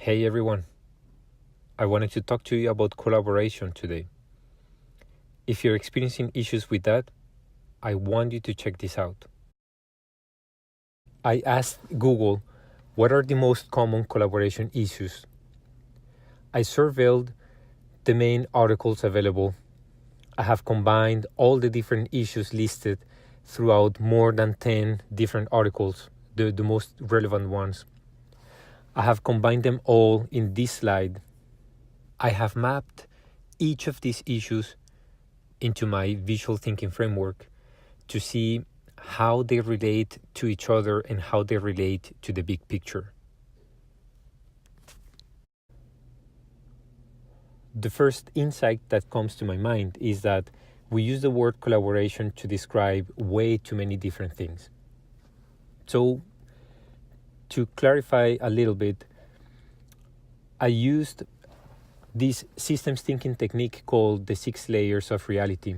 Hey everyone, I wanted to talk to you about collaboration today. If you're experiencing issues with that, I want you to check this out. I asked Google, what are the most common collaboration issues? I surveyed the main articles available. I have combined all the different issues listed throughout more than 10 different articles, the most relevant ones. I have combined them all in this slide. I have mapped each of these issues into my visual thinking framework to see how they relate to each other and how they relate to the big picture. The first insight that comes to my mind is that we use the word collaboration to describe way too many different things. So, to clarify a little bit, I used this systems thinking technique called the 6 layers of reality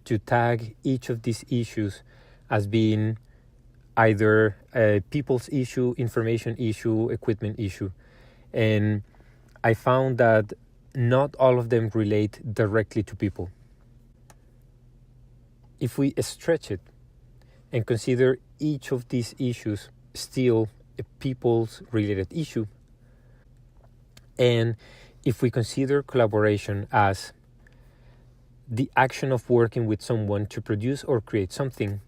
to tag each of these issues as being either a people's issue, information issue, equipment issue. And I found that not all of them relate directly to people. If we stretch it and consider each of these issues still a people's related issue, and if we consider collaboration as the action of working with someone to produce or create something,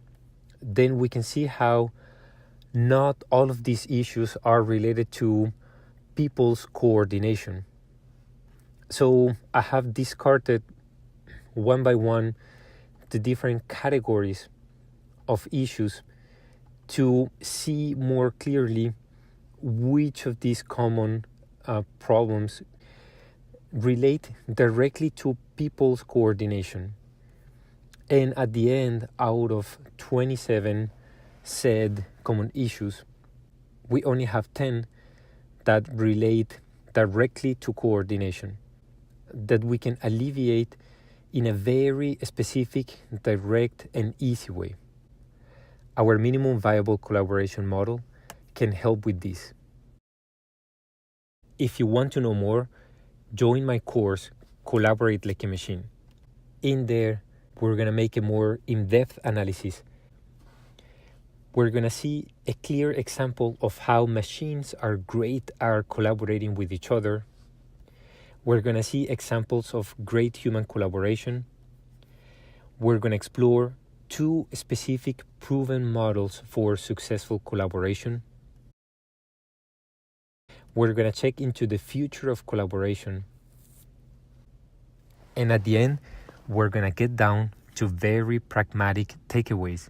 then we can see how not all of these issues are related to people's coordination. So I have discarded one by one the different categories of issues to see more clearly which of these common problems relate directly to people's coordination. And at the end, out of 27 said common issues, we only have 10 that relate directly to coordination, that we can alleviate in a very specific, direct, and easy way. Our minimum viable collaboration model can help with this. If you want to know more, join my course, Collaborate Like a Machine. In there, we're going to make a more in-depth analysis. We're going to see a clear example of how machines are great at collaborating with each other. We're going to see examples of great human collaboration. We're going to explore 2 specific proven models for successful collaboration. We're going to check into the future of collaboration. And at the end, we're going to get down to very pragmatic takeaways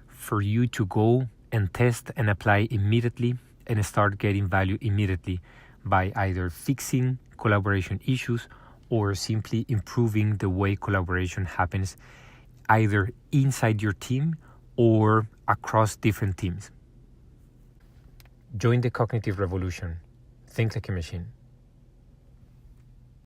for you to go and test and apply immediately and start getting value immediately by either fixing collaboration issues or simply improving the way collaboration happens either inside your team or across different teams. Join the cognitive revolution. Think like a machine.